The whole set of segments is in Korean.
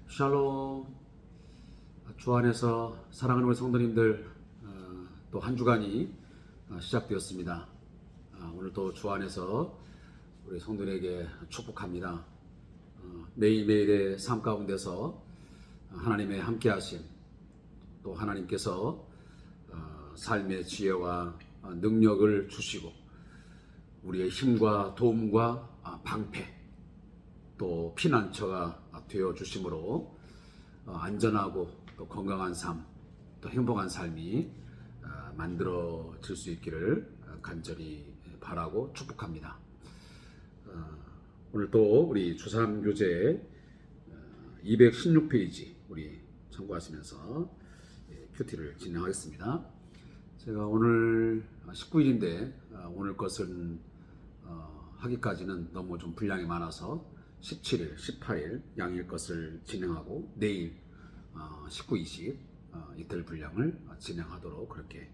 샬롬. 주 안에서 사랑하는 우리 성도님들, 또 한 주간이 시작되었습니다. 오늘 또 주 안에서 우리 성도들에게 축복합니다. 매일매일의 삶 가운데서 하나님의 함께하심, 또 하나님께서 삶의 지혜와 능력을 주시고 우리의 힘과 도움과 방패, 또 피난처가 되어 주심으로 안전하고 또 건강한 삶, 또 행복한 삶이 만들어질 수 있기를 간절히 바라고 축복합니다. 오늘 또 우리 주삼 교재 216페이지 우리 참고하시면서 큐티를 진행하겠습니다. 제가 오늘 19일인데 오늘 것은 하기까지는 너무 좀 분량이 많아서 17일, 18일 양일 것을 진행하고 내일 19, 20 이틀 분량을 진행하도록 그렇게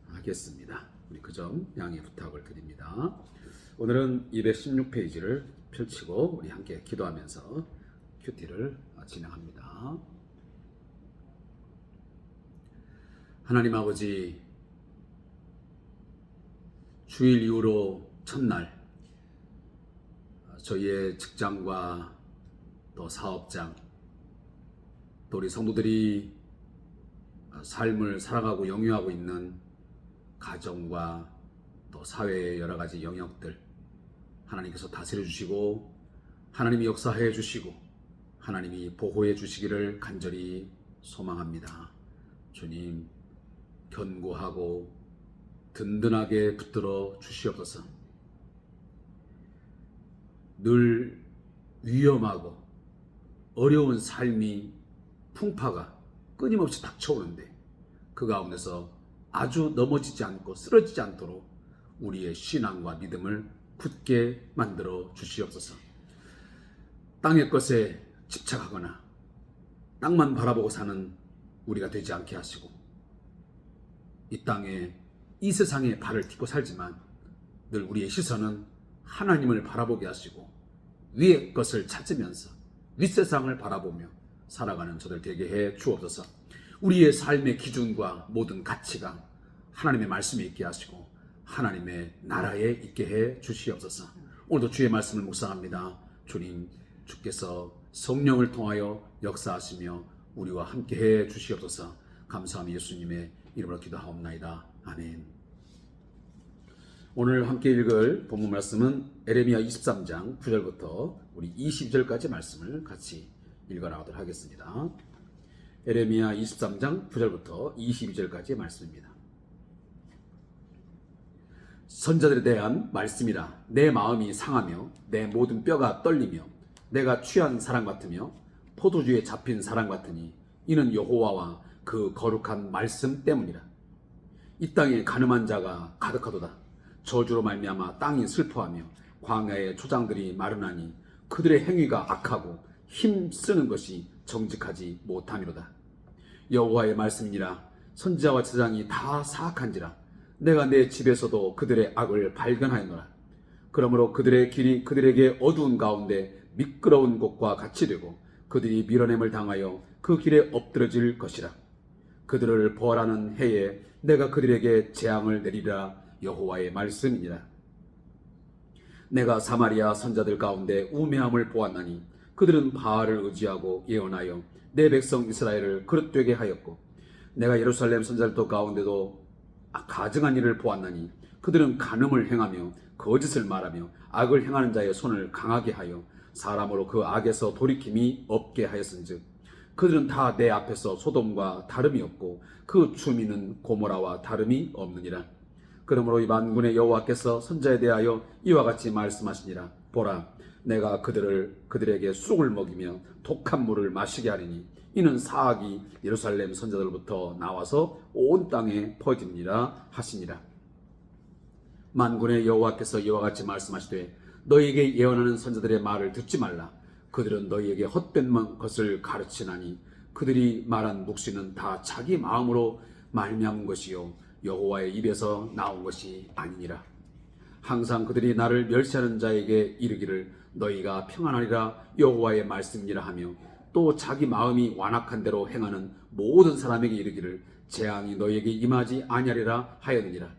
하겠습니다. 우리 그 점 양해 부탁을 드립니다. 오늘은 216페이지를 펼치고 우리 함께 기도하면서 큐티를 진행합니다. 하나님 아버지, 주일 이후로 첫날 저희의 직장과 또 사업장, 또 우리 성도들이 삶을 살아가고 영위하고 있는 가정과 또 사회의 여러 가지 영역들 하나님께서 다스려 주시고 하나님이 역사해 주시고 하나님이 보호해 주시기를 간절히 소망합니다. 주님, 견고하고 든든하게 붙들어 주시옵소서. 늘 위험하고 어려운 삶이 풍파가 끊임없이 닥쳐오는데 그 가운데서 아주 넘어지지 않고 쓰러지지 않도록 우리의 신앙과 믿음을 굳게 만들어 주시옵소서. 땅의 것에 집착하거나 땅만 바라보고 사는 우리가 되지 않게 하시고 이 땅에 이 세상에 발을 딛고 살지만 늘 우리의 시선은 하나님을 바라보게 하시고 위의 것을 찾으면서 윗세상을 바라보며 살아가는 저들 되게 해 주옵소서. 우리의 삶의 기준과 모든 가치가 하나님의 말씀에 있게 하시고 하나님의 나라에 있게 해 주시옵소서. 오늘도 주의 말씀을 묵상합니다. 주님, 주께서 성령을 통하여 역사하시며 우리와 함께 해 주시옵소서. 감사함이 예수님의 이름으로 기도하옵나이다. 아멘. 오늘 함께 읽을 본문 말씀은 에레미야 23장 9절부터 우리 22절까지 말씀을 같이 읽어나가도록 하겠습니다. 에레미야 23장 9절부터 22절까지의 말씀입니다. 선자들에 대한 말씀이라. 내 마음이 상하며 내 모든 뼈가 떨리며 내가 취한 사람 같으며 포도주에 잡힌 사람 같으니 이는 여호와와 그 거룩한 말씀 때문이라. 이 땅에 가늠한 자가 가득하도다. 저주로 말미암아 땅이 슬퍼하며 광야의 초장들이 마르나니 그들의 행위가 악하고 힘쓰는 것이 정직하지 못함이로다. 여호와의 말씀이니라. 선지자와 제사장이 다 사악한지라. 내가 내 집에서도 그들의 악을 발견하였노라. 그러므로 그들의 길이 그들에게 어두운 가운데 미끄러운 곳과 같이 되고 그들이 밀어냄을 당하여 그 길에 엎드러질 것이라. 그들을 벌하는 해에 내가 그들에게 재앙을 내리라. 여호와의 말씀이니라. 내가 사마리아 선자들 가운데 우매함을 보았나니 그들은 바알을 의지하고 예언하여 내 백성 이스라엘을 그릇되게 하였고 내가 예루살렘 선자들 가운데도 가증한 일을 보았나니 그들은 간음을 행하며 거짓을 말하며 악을 행하는 자의 손을 강하게 하여 사람으로 그 악에서 돌이킴이 없게 하였은즉 그들은 다 내 앞에서 소돔과 다름이 없고 그 주민은 고모라와 다름이 없느니라. 그러므로 이 만군의 여호와께서 선자에 대하여 이와 같이 말씀하시니라. 보라, 내가 그들에게 쑥을 먹이며 독한 물을 마시게 하리니 이는 사악이 예루살렘 선자들부터 나와서 온 땅에 퍼지니라 하시니라. 만군의 여호와께서 이와 같이 말씀하시되 너희에게 예언하는 선자들의 말을 듣지 말라. 그들은 너희에게 헛된 것을 가르치나니 그들이 말한 묵시는 다 자기 마음으로 말미암은 것이요 여호와의 입에서 나온 것이 아니니라. 항상 그들이 나를 멸시하는 자에게 이르기를 너희가 평안하리라 여호와의 말씀이라 하며 또 자기 마음이 완악한 대로 행하는 모든 사람에게 이르기를 재앙이 너희에게 임하지 아니하리라 하였느니라.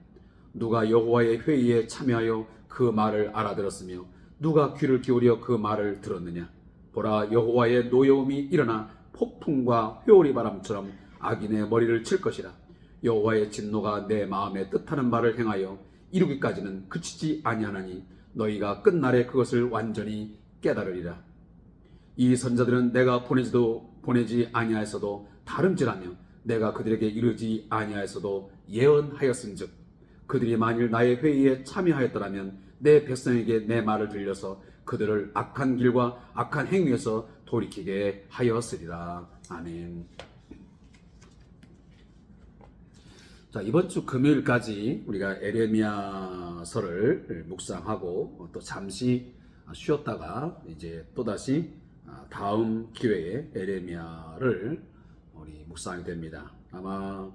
누가 여호와의 회의에 참여하여 그 말을 알아들었으며 누가 귀를 기울여 그 말을 들었느냐. 보라, 여호와의 노여움이 일어나 폭풍과 회오리 바람처럼 악인의 머리를 칠 것이라. 여호와의 진노가 내 마음에 뜻하는 바를 행하여 이루기까지는 그치지 아니하나니 너희가 끝날에 그것을 완전히 깨달으리라. 이 선자들은 내가 보내지 아니하였어도 다름질하며 내가 그들에게 이르지 아니하였어도 예언하였은즉 그들이 만일 나의 회의에 참여하였더라면 내 백성에게 내 말을 들려서 그들을 악한 길과 악한 행위에서 돌이키게 하였으리라. 아멘. 자, 이번 주 금요일까지 우리가 에레미야서를 묵상하고 또 잠시 쉬었다가 이제 또다시 다음 기회에 에레미야를 우리 묵상하게 됩니다. 아마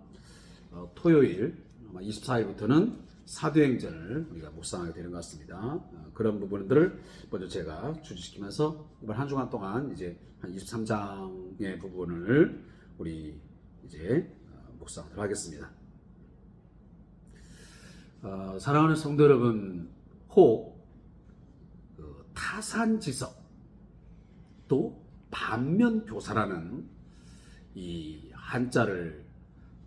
토요일 24일부터는 사도행전을 우리가 묵상하게 되는 것 같습니다. 그런 부분들을 먼저 제가 주지시키면서 이번 한 주간 동안 이제 한 23장의 부분을 우리 이제 묵상하도록 하겠습니다. 사랑하는 성도 여러분, 혹 타산지석 또 반면교사라는 이 한자를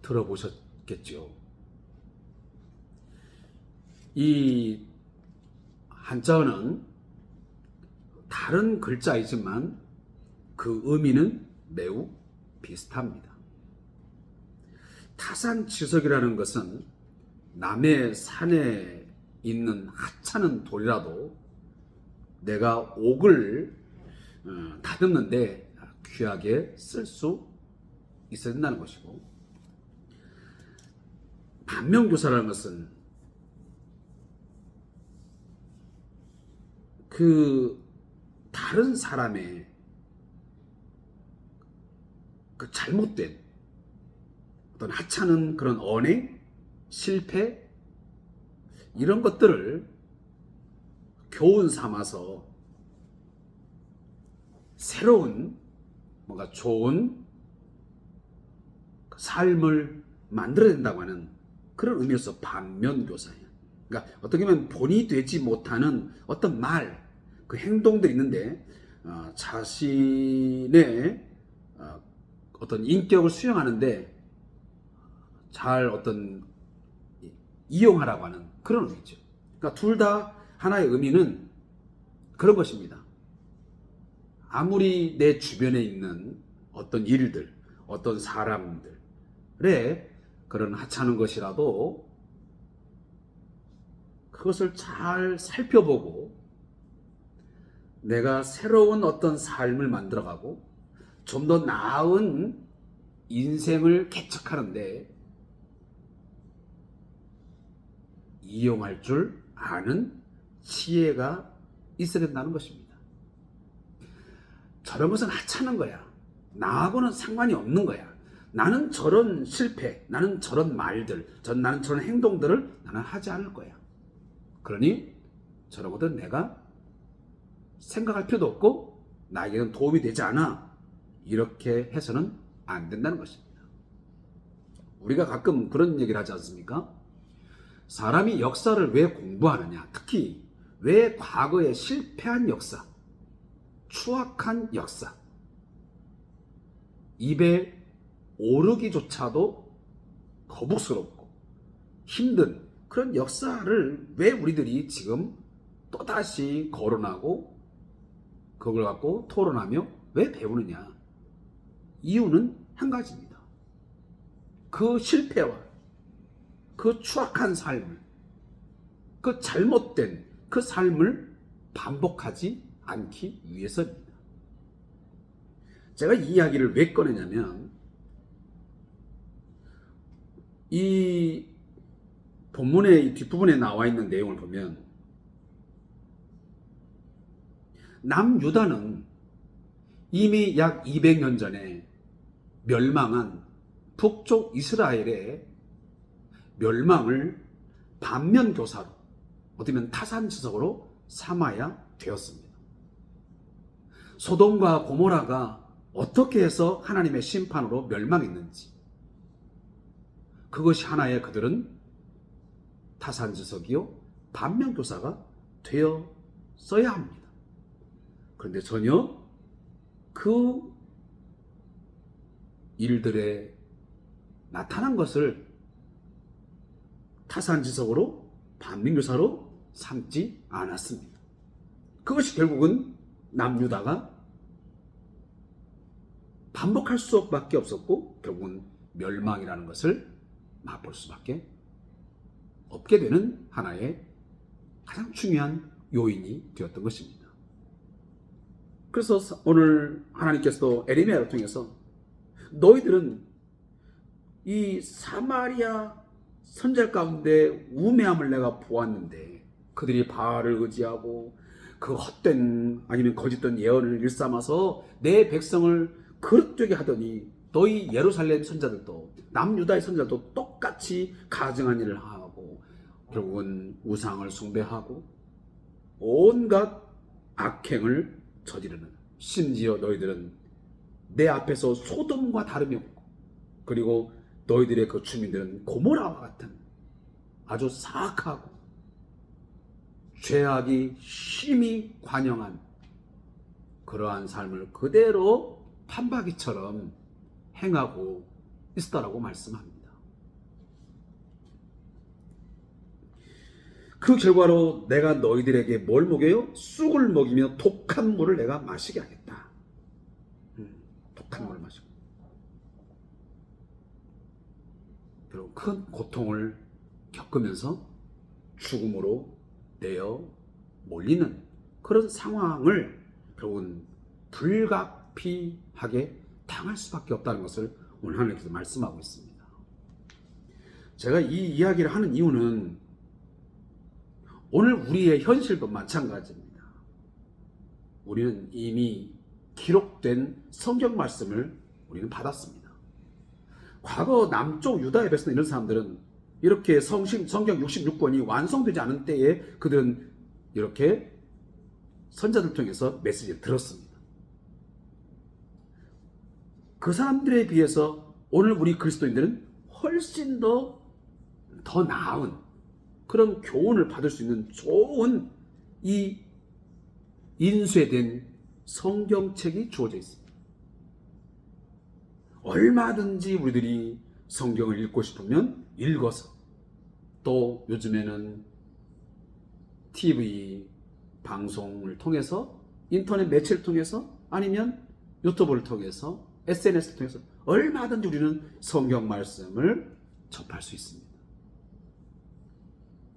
들어보셨겠죠. 이 한자어는 다른 글자이지만 그 의미는 매우 비슷합니다. 타산지석이라는 것은 남의 산에 있는 하찮은 돌이라도 내가 옥을 다듬는데 귀하게 쓸 수 있어야 된다는 것이고, 반면교사라는 것은 그 다른 사람의 그 잘못된 어떤 하찮은 그런 언행, 실패, 이런 것들을 교훈 삼아서 새로운 뭔가 좋은 삶을 만들어야 된다고 하는 그런 의미에서 반면교사예요. 그러니까 어떻게 보면 본이 되지 못하는 어떤 말, 그 행동들이 있는데 자신의 어떤 인격을 수용하는데 잘 어떤 이용하라고 하는 그런 의미죠. 그러니까 둘 다 하나의 의미는 그런 것입니다. 아무리 내 주변에 있는 어떤 일들, 어떤 사람들의 그런 하찮은 것이라도 그것을 잘 살펴보고 내가 새로운 어떤 삶을 만들어가고 좀 더 나은 인생을 개척하는데 이용할 줄 아는 지혜가 있어야 된다는 것입니다. 저런 것은 하찮은 거야. 나하고는 상관이 없는 거야. 나는 저런 실패, 나는 저런 말들, 나는 저런 행동들을 나는 하지 않을 거야. 그러니 저런 것들은 내가 생각할 필요도 없고 나에게는 도움이 되지 않아. 이렇게 해서는 안 된다는 것입니다. 우리가 가끔 그런 얘기를 하지 않습니까? 사람이 역사를 왜 공부하느냐, 특히 왜 과거에 실패한 역사, 추악한 역사, 입에 오르기조차도 거북스럽고 힘든 그런 역사를 왜 우리들이 지금 또다시 거론하고 그걸 갖고 토론하며 왜 배우느냐? 이유는 한 가지입니다. 그 실패와 그 추악한 삶을, 그 잘못된 그 삶을 반복하지 않기 위해서입니다. 제가 이 이야기를 왜 꺼내냐면, 이 본문의 뒷부분에 나와 있는 내용을 보면 남유다는 이미 약 200년 전에 멸망한 북쪽 이스라엘의 멸망을 반면교사로, 어떻게 보면 타산지석으로 삼아야 되었습니다. 소돔과 고모라가 어떻게 해서 하나님의 심판으로 멸망했는지, 그것이 하나의 그들은 타산지석이요 반면교사가 되었어야 합니다. 그런데 전혀 그 일들에 나타난 것을 타산지석으로 반면교사로 삼지 않았습니다. 그것이 결국은 남유다가 반복할 수밖에 없었고 결국은 멸망이라는 것을 맛볼 수밖에 없게 되는 하나의 가장 중요한 요인이 되었던 것입니다. 그래서 오늘 하나님께서도 에레미야를 통해서 너희들은 이 사마리아 선지자 가운데 우매함을 내가 보았는데 그들이 바알을 의지하고 그 헛된 아니면 거짓된 예언을 일삼아서 내 백성을 그릇되게 하더니 너희 예루살렘 선자들도 남유다의 선자들도 똑같이 가증한 일을 하고 결국은 우상을 숭배하고 온갖 악행을 저지르는, 심지어 너희들은 내 앞에서 소돔과 다름이 없고 그리고 너희들의 그 주민들은 고모라와 같은 아주 사악하고 죄악이 심히 관영한 그러한 삶을 그대로 판박이처럼 행하고 있었다라고 말씀합니다. 그 결과로 내가 너희들에게 뭘 먹여요? 쑥을 먹이며 독한 물을 내가 마시게 하겠다. 독한 물을 마시고 그리고 큰 고통을 겪으면서 죽음으로 내어 몰리는 그런 상황을 결국은 불가피하게 당할 수밖에 없다는 것을 오늘 하나님께서 말씀하고 있습니다. 제가 이 이야기를 하는 이유는 오늘 우리의 현실도 마찬가지입니다. 우리는 이미 기록된 성경 말씀을 우리는 받았습니다. 과거 남쪽 유다의 백성 이런 사람들은 이렇게 성경 66권이 완성되지 않은 때에 그들은 이렇게 선자들 통해서 메시지를 들었습니다. 그 사람들에 비해서 오늘 우리 그리스도인들은 훨씬 더 나은 그런 교훈을 받을 수 있는 좋은 이 인쇄된 성경책이 주어져 있습니다. 얼마든지 우리들이 성경을 읽고 싶으면 읽어서 또 요즘에는 TV 방송을 통해서 인터넷 매체를 통해서 아니면 유튜브를 통해서 SNS를 통해서 얼마든지 우리는 성경 말씀을 접할 수 있습니다.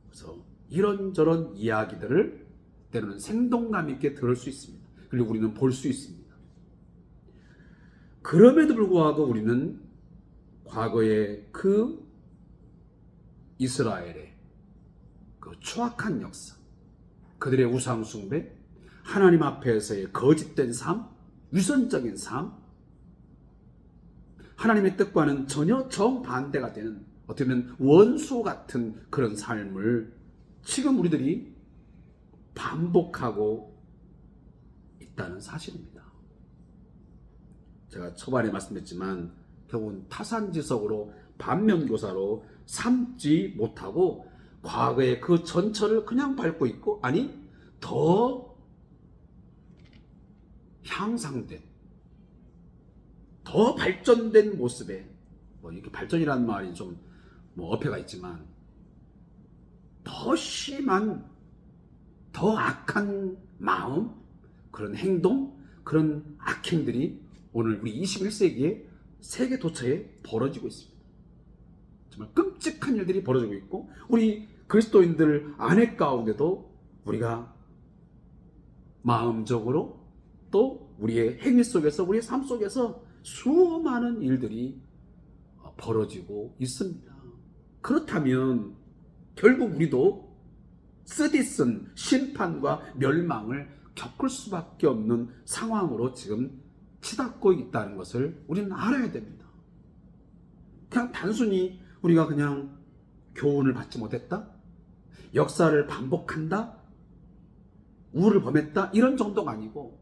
그래서 이런저런 이야기들을 때로는 생동감 있게 들을 수 있습니다. 그리고 우리는 볼 수 있습니다. 그럼에도 불구하고 우리는 과거의 그 이스라엘의 그 추악한 역사, 그들의 우상 숭배, 하나님 앞에서의 거짓된 삶, 위선적인 삶, 하나님의 뜻과는 전혀 정반대가 되는 어떻게 보면 원수 같은 그런 삶을 지금 우리들이 반복하고 있다는 사실입니다. 제가 초반에 말씀드렸지만 결국은 타산지석으로 반면교사로 삼지 못하고 과거의 그 전철을 그냥 밟고 있고 아니 더 향상된 더 발전된 모습에 이렇게 발전이라는 말이 좀 어폐가 있지만 더 심한 더 악한 마음 그런 행동 그런 악행들이 오늘 우리 21세기의 세계 도처에 벌어지고 있습니다. 정말 끔찍한 일들이 벌어지고 있고 우리 그리스도인들 안에 가운데도 우리가 마음적으로 또 우리의 행위 속에서 우리의 삶 속에서 수많은 일들이 벌어지고 있습니다. 그렇다면 결국 우리도 쓰디쓴 심판과 멸망을 겪을 수밖에 없는 상황으로 지금 치닫고 있다는 것을 우리는 알아야 됩니다. 그냥 단순히 우리가 그냥 교훈을 받지 못했다? 역사를 반복한다? 우를 범했다? 이런 정도가 아니고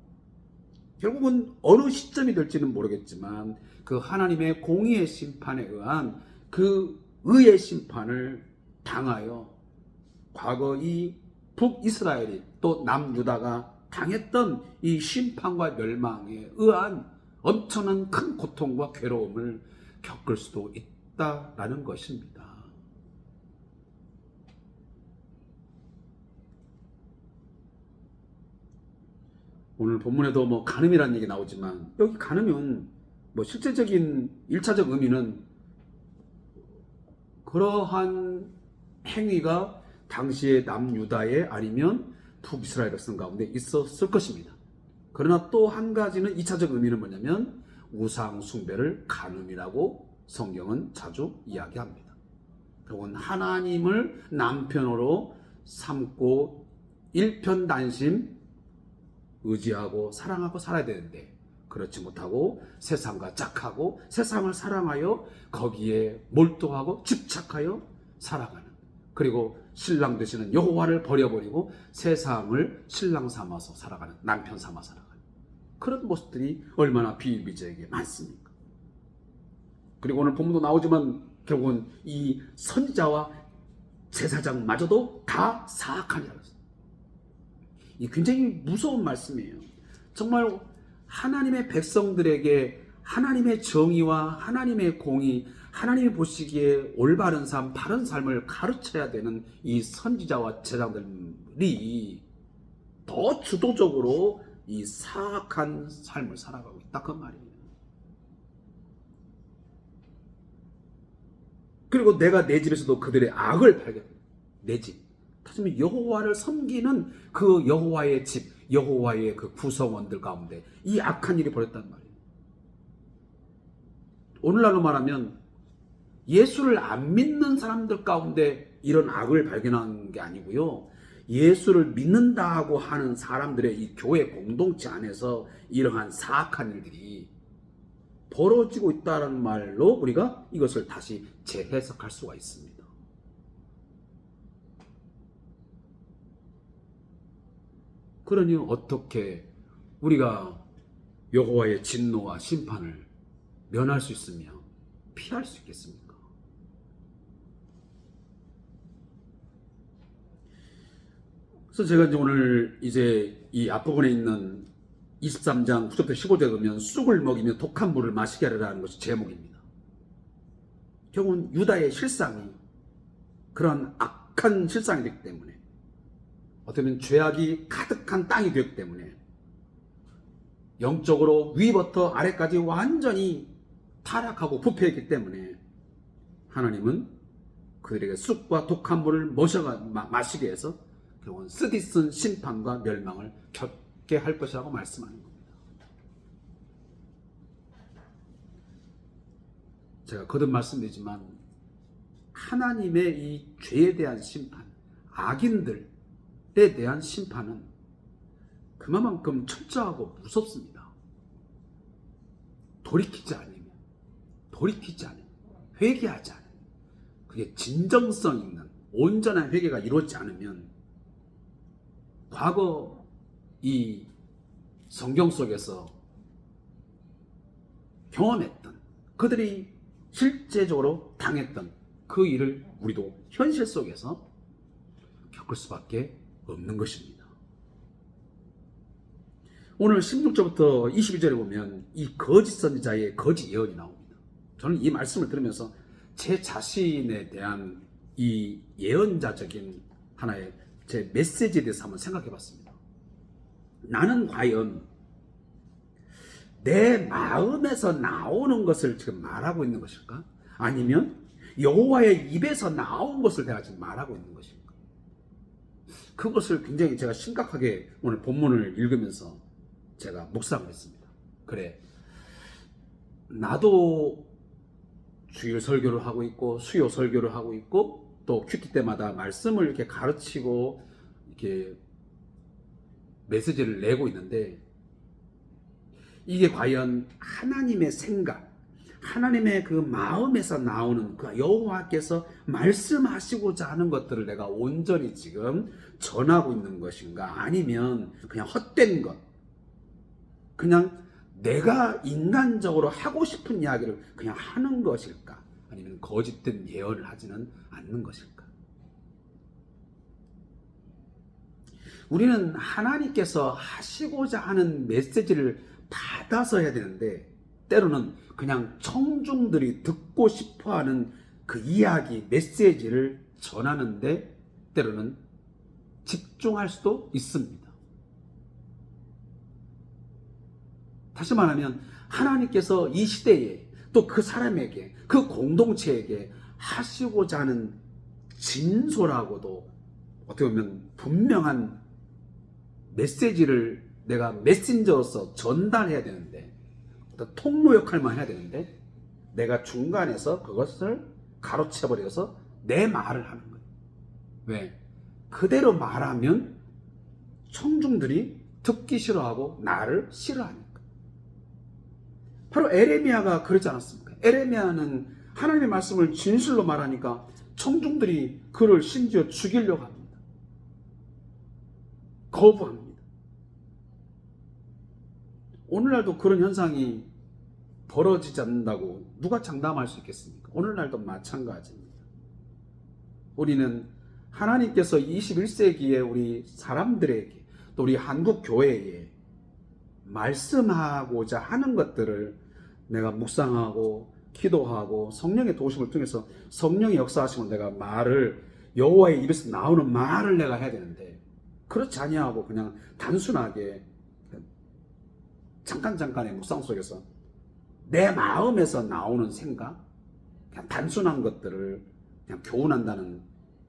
결국은 어느 시점이 될지는 모르겠지만 그 하나님의 공의의 심판에 의한 그 의의 심판을 당하여 과거 이 북이스라엘이 또 남유다가 당했던 이 심판과 멸망에 의한 엄청난 큰 고통과 괴로움을 겪을 수도 있다라는 것입니다. 오늘 본문에도 뭐 간음이라는 얘기 나오지만 여기 간음은 뭐 실제적인 1차적 의미는 그러한 행위가 당시의 남유다에 아니면 북이스라엘 백성 가운데 있었을 것입니다. 그러나 또 한 가지는 2차적 의미는 뭐냐면 우상 숭배를 간음이라고 성경은 자주 이야기합니다. 결국은 하나님을 남편으로 삼고 일편단심 의지하고 사랑하고 살아야 되는데 그렇지 못하고 세상과 짝하고 세상을 사랑하여 거기에 몰두하고 집착하여 살아가는, 그리고 신랑 되시는 여호와를 버려버리고 세상을 신랑 삼아서 살아가는, 남편 삼아 살아가는 그런 모습들이 얼마나 비일비재하게 많습니까? 그리고 오늘 본문도 나오지만 결국은 이 선지자와 제사장마저도 다 사악하니라. 이 굉장히 무서운 말씀이에요. 정말 하나님의 백성들에게 하나님의 정의와 하나님의 공의, 하나님이 보시기에 올바른 삶, 바른 삶을 가르쳐야 되는 이 선지자와 제사장들이 더 주도적으로 이 사악한 삶을 살아가고 있다 그 말이에요. 그리고 내가 내 집에서도 그들의 악을 발견해. 내 집. 하지만 여호와를 섬기는 그 여호와의 집, 여호와의 그 구성원들 가운데 이 악한 일이 벌어졌단 말이에요. 오늘날로 말하면 예수를 안 믿는 사람들 가운데 이런 악을 발견한 게 아니고요. 예수를 믿는다고 하는 사람들의 이 교회 공동체 안에서 이러한 사악한 일들이 벌어지고 있다는 말로 우리가 이것을 다시 재해석할 수가 있습니다. 그러니 어떻게 우리가 여호와의 진노와 심판을 면할 수 있으며 피할 수 있겠습니까? 그래서 제가 이제 오늘 이제 이 앞부분에 있는 23장 9절부터 15절에 보면 쑥을 먹이며 독한 물을 마시게 하라는 것이 제목입니다. 결국은 유다의 실상이 그런 악한 실상이 되기 때문에, 어떻게 보면 죄악이 가득한 땅이 되었기 때문에 영적으로 위부터 아래까지 완전히 타락하고 부패했기 때문에 하나님은 그들에게 쑥과 독한 물을 마시게 해서 결국은 쓰디쓴 심판과 멸망을 겪게 할 것이라고 말씀하는 겁니다. 제가 거듭 말씀드리지만 하나님의 이 죄에 대한 심판, 악인들에 대한 심판은 그만큼 철저하고 무섭습니다. 돌이키지 않으면, 회개하지 않으면, 그게 진정성 있는 온전한 회개가 이루어지지 않으면 과거 이 성경 속에서 경험했던, 그들이 실제적으로 당했던 그 일을 우리도 현실 속에서 겪을 수밖에 없는 것입니다. 오늘 16절부터 22절에 보면 이 거짓 선지자의 거짓 예언이 나옵니다. 저는 이 말씀을 들으면서 제 자신에 대한 이 예언자적인 하나의 제 메시지에 대해서 한번 생각해 봤습니다. 나는 과연 내 마음에서 나오는 것을 지금 말하고 있는 것일까? 아니면 여호와의 입에서 나온 것을 내가 지금 말하고 있는 것일까? 그것을 굉장히 제가 심각하게 오늘 본문을 읽으면서 제가 묵상을 했습니다. 그래, 나도 주일 설교를 하고 있고 수요 설교를 하고 있고 또 큐티 때마다 말씀을 이렇게 가르치고 이렇게 메시지를 내고 있는데, 이게 과연 하나님의 생각, 하나님의 그 마음에서 나오는 그 여호와께서 말씀하시고자 하는 것들을 내가 온전히 지금 전하고 있는 것인가, 아니면 그냥 헛된 것, 그냥 내가 인간적으로 하고 싶은 이야기를 그냥 하는 것일까? 아니면 거짓된 예언을 하지는 않는 것일까? 우리는 하나님께서 하시고자 하는 메시지를 받아서 해야 되는데, 때로는 그냥 청중들이 듣고 싶어하는 그 이야기, 메시지를 전하는데 때로는 집중할 수도 있습니다. 다시 말하면 하나님께서 이 시대에 또 그 사람에게, 그 공동체에게 하시고자 하는 진솔하고도 어떻게 보면 분명한 메시지를 내가 메신저로서 전달해야 되는데, 어떤 통로 역할만 해야 되는데, 내가 중간에서 그것을 가로채버려서 내 말을 하는 거예요. 왜? 그대로 말하면 청중들이 듣기 싫어하고 나를 싫어하니까. 바로 에레미야가 그러지 않았습니까? 에레미야는 하나님의 말씀을 진실로 말하니까 청중들이 그를 심지어 죽이려고 합니다. 거부합니다. 오늘날도 그런 현상이 벌어지지 않는다고 누가 장담할 수 있겠습니까? 오늘날도 마찬가지입니다. 우리는 하나님께서 21세기에 우리 사람들에게, 또 우리 한국 교회에 말씀하고자 하는 것들을 내가 묵상하고 기도하고 성령의 도우심을 통해서 성령의 역사하시면 내가 말을, 여호와의 입에서 나오는 말을 내가 해야 되는데, 그렇지 아니하고 그냥 단순하게 잠깐의 묵상 속에서 내 마음에서 나오는 생각, 그냥 단순한 것들을 그냥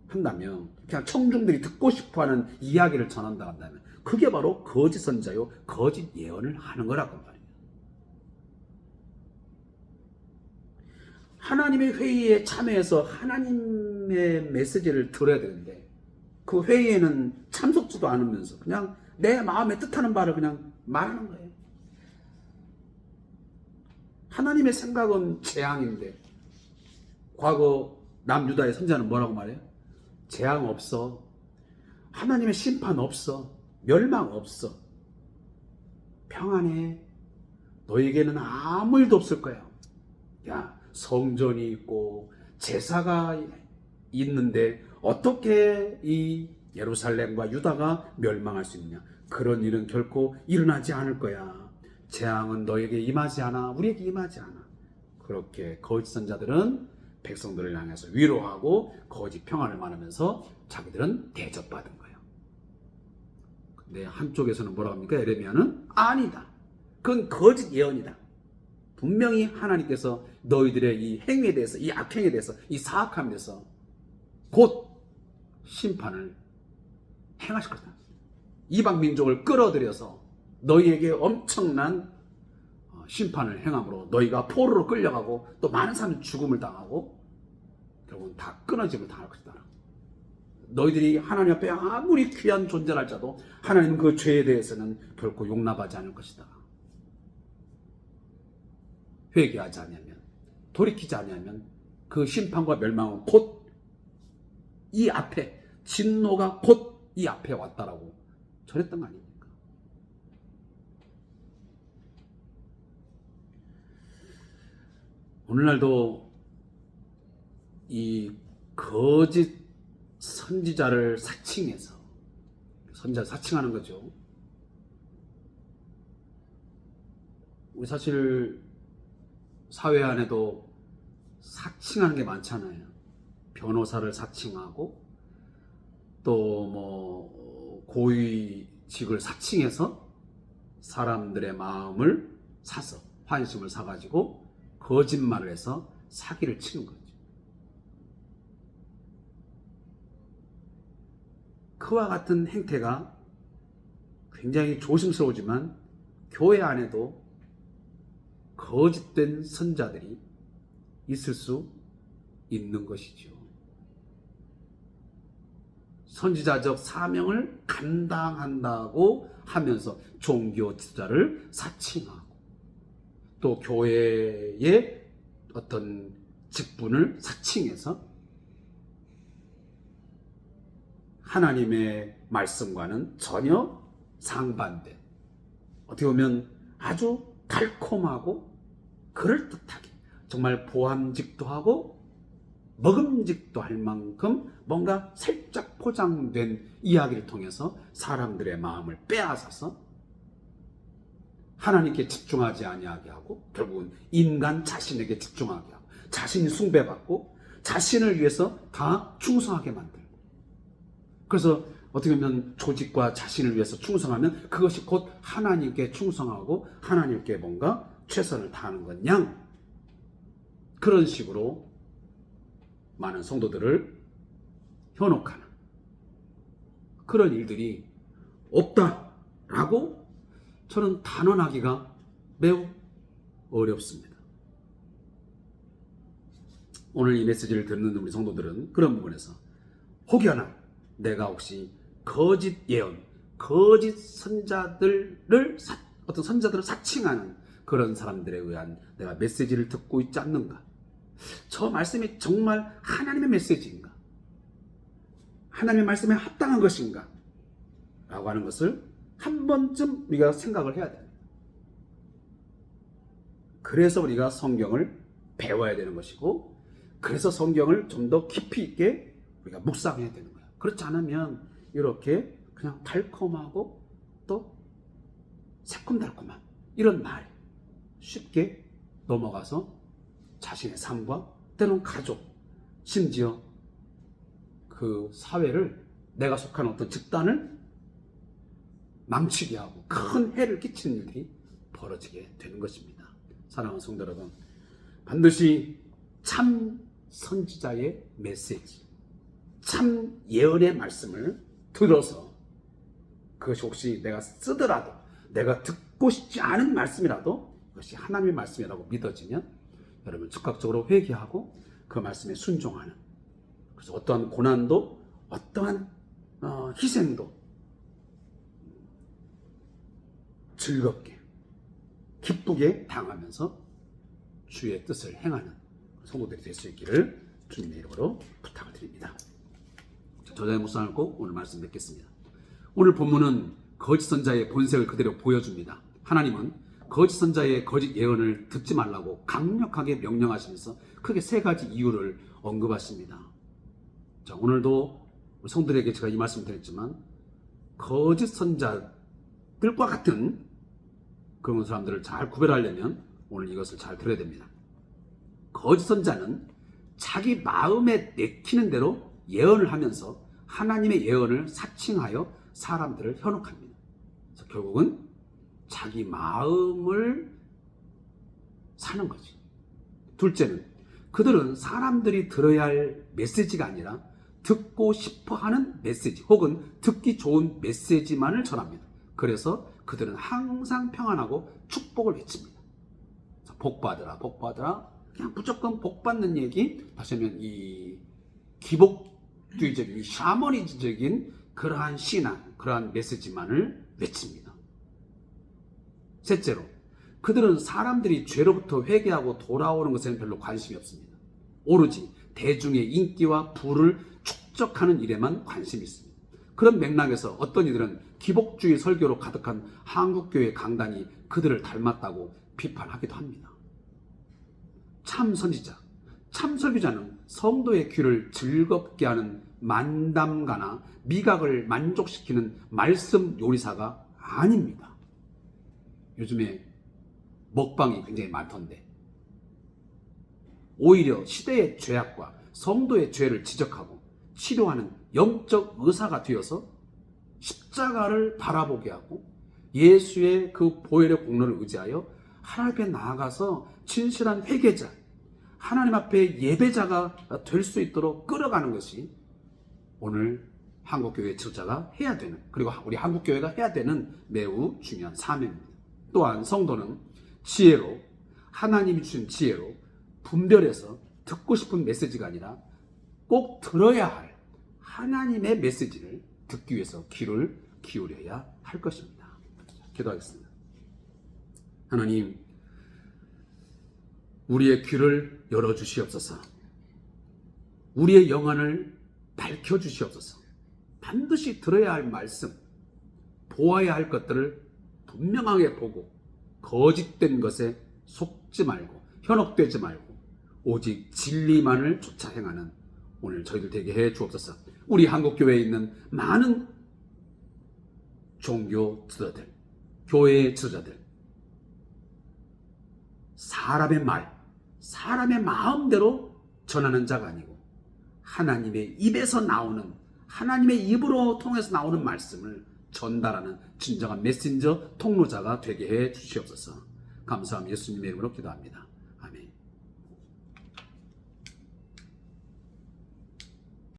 한다면, 그냥 청중들이 듣고 싶어하는 이야기를 전한다 한다면, 그게 바로 거짓 선자요, 거짓 예언을 하는 거라고 말이에요. 하나님의 회의에 참여해서 하나님의 메시지를 들어야 되는데, 그 회의에는 참석지도 않으면서 그냥 내 마음에 뜻하는 바를 그냥 말하는 거예요. 하나님의 생각은 재앙인데, 과거 남유다의 선지자는 뭐라고 말해요? 재앙 없어. 하나님의 심판 없어. 멸망 없어. 평안해. 너에게는 아무 일도 없을 거야. 야, 성전이 있고 제사가 있는데 어떻게 이 예루살렘과 유다가 멸망할 수 있느냐? 그런 일은 결코 일어나지 않을 거야. 재앙은 너에게 임하지 않아. 우리에게 임하지 않아. 그렇게 거짓 선자들은 백성들을 향해서 위로하고 거짓 평안을 말하면서 자기들은 대접받은 거예요. 근데 한쪽에서는 뭐라고 합니까? 에레미야는 아니다. 그건 거짓 예언이다. 분명히 하나님께서 너희들의 이 행위에 대해서, 이 악행에 대해서, 이 사악함에 대해서 곧 심판을 행하실 거다. 이방 민족을 끌어들여서 너희에게 엄청난 심판을 행함으로 너희가 포로로 끌려가고 또 많은 사람이 죽음을 당하고 결국은 다 끊어짐을 당할 것이다. 너희들이 하나님 앞에 아무리 귀한 존재랄지라도 하나님은 그 죄에 대해서는 결코 용납하지 않을 것이다. 회개하지 않으면, 돌이키지 않으면 그 심판과 멸망은 곧 이 앞에, 진노가 곧 이 앞에 왔다라고 전했던 거 아닙니까? 오늘날도 이 거짓 선지자를 사칭해서, 선지자를 사칭하는 거죠. 우리 사실 사회 안에도 사칭하는 게 많잖아요. 변호사를 사칭하고 또 뭐 고위직을 사칭해서 사람들의 마음을 사서, 환심을 사가지고 거짓말을 해서 사기를 치는 거죠. 그와 같은 행태가 굉장히 조심스러우지만 교회 안에도 거짓된 선자들이 있을 수 있는 것이죠. 선지자적 사명을 감당한다고 하면서 종교 지도자를 사칭하고 또 교회의 어떤 직분을 사칭해서 하나님의 말씀과는 전혀 상반된, 어떻게 보면 아주 달콤하고 그럴듯하게 정말 보암직도 하고 먹음직도 할 만큼 뭔가 살짝 포장된 이야기를 통해서 사람들의 마음을 빼앗아서 하나님께 집중하지 아니하게 하고 결국은 인간 자신에게 집중하게 하고 자신이 숭배받고 자신을 위해서 다 충성하게 만들고, 그래서 어떻게 보면 조직과 자신을 위해서 충성하면 그것이 곧 하나님께 충성하고 하나님께 뭔가 최선을 다하는 것 양, 그런 식으로 많은 성도들을 현혹하는 그런 일들이 없다라고 저는 단언하기가 매우 어렵습니다. 오늘 이 메시지를 듣는 우리 성도들은 그런 부분에서 혹여나 내가 혹시 거짓 예언, 거짓 선자들을 어떤 선자들을 사칭하는 그런 사람들에 의한 내가 메시지를 듣고 있지 않는가? 저 말씀이 정말 하나님의 메시지인가? 하나님의 말씀에 합당한 것인가? 라고 하는 것을 한 번쯤 우리가 생각을 해야 됩니다. 그래서 우리가 성경을 배워야 되는 것이고, 그래서 성경을 좀 더 깊이 있게 우리가 묵상해야 되는 거예요. 그렇지 않으면 이렇게 그냥 달콤하고 또 새콤달콤한 이런 말 쉽게 넘어가서 자신의 삶과 때로는 가족, 심지어 그 사회를, 내가 속한 어떤 집단을 망치게 하고 큰 해를 끼치는 일들이 벌어지게 되는 것입니다. 사랑하는 성도 여러분, 반드시 참 선지자의 메시지, 참 예언의 말씀을 들어서 그것이 혹시 내가 쓰더라도, 내가 듣고 싶지 않은 말씀이라도 그것이 하나님의 말씀이라고 믿어지면 여러분 즉각적으로 회개하고 그 말씀에 순종하는, 그래서 어떠한 고난도 어떠한 희생도 즐겁게 기쁘게 당하면서 주의 뜻을 행하는 성도들이 될 수 있기를 주님의 이름으로 부탁을 드립니다. 저자의 묵상을 꼭 오늘 말씀 뵙겠습니다. 오늘 본문은 거짓 선자의 본색을 그대로 보여줍니다. 하나님은 거짓 선자의 거짓 예언을 듣지 말라고 강력하게 명령하시면서 크게 세 가지 이유를 언급하십니다. 자, 오늘도 성도들에게 제가 이 말씀을 드렸지만 거짓 선자들과 같은 그런 사람들을 잘 구별하려면 오늘 이것을 잘 들어야 됩니다. 거짓 선자는 자기 마음에 내키는 대로 예언을 하면서 하나님의 예언을 사칭하여 사람들을 현혹합니다. 그래서 결국은 자기 마음을 사는 거지. 둘째는 그들은 사람들이 들어야 할 메시지가 아니라 듣고 싶어 하는 메시지 혹은 듣기 좋은 메시지만을 전합니다. 그래서 그들은 항상 평안하고 축복을 외칩니다. 복 받으라, 복 받으라. 그냥 무조건 복 받는 얘기, 다시 하면 이 기복주의적인, 이 샤머니즘적인 그러한 신앙, 그러한 메시지만을 외칩니다. 셋째로, 그들은 사람들이 죄로부터 회개하고 돌아오는 것에는 별로 관심이 없습니다. 오로지 대중의 인기와 부를 축적하는 일에만 관심이 있습니다. 그런 맥락에서 어떤 이들은 기복주의 설교로 가득한 한국교회 강단이 그들을 닮았다고 비판하기도 합니다. 참 선지자, 참 설교자는 성도의 귀를 즐겁게 하는 만담가나 미각을 만족시키는 말씀 요리사가 아닙니다. 요즘에 먹방이 굉장히 많던데 오히려 시대의 죄악과 성도의 죄를 지적하고 치료하는 영적 의사가 되어서 십자가를 바라보게 하고 예수의 그 보혈의 공로를 의지하여 하나님 앞에 나아가서 진실한 회개자, 하나님 앞에 예배자가 될 수 있도록 끌어가는 것이 오늘 한국교회 지도자가 해야 되는, 그리고 우리 한국교회가 해야 되는 매우 중요한 사명입니다. 또한 성도는 지혜로, 하나님이 주신 지혜로 분별해서 듣고 싶은 메시지가 아니라 꼭 들어야 할 하나님의 메시지를 듣기 위해서 귀를 기울여야 할 것입니다. 기도하겠습니다. 하나님, 우리의 귀를 열어주시옵소서. 우리의 영안을 밝혀주시옵소서. 반드시 들어야 할 말씀, 보아야 할 것들을 분명하게 보고 거짓된 것에 속지 말고 현혹되지 말고 오직 진리만을 쫓아 행하는 오늘 저희들 되게 해 주옵소서. 우리 한국교회에 있는 많은 종교 지도자들, 교회의 지도자들, 사람의 말, 사람의 마음대로 전하는 자가 아니고 하나님의 입에서 나오는, 하나님의 입으로 통해서 나오는 말씀을 전달하는 진정한 메신저 통로자가 되게 해 주시옵소서. 감사하며 예수님의 이름으로 기도합니다.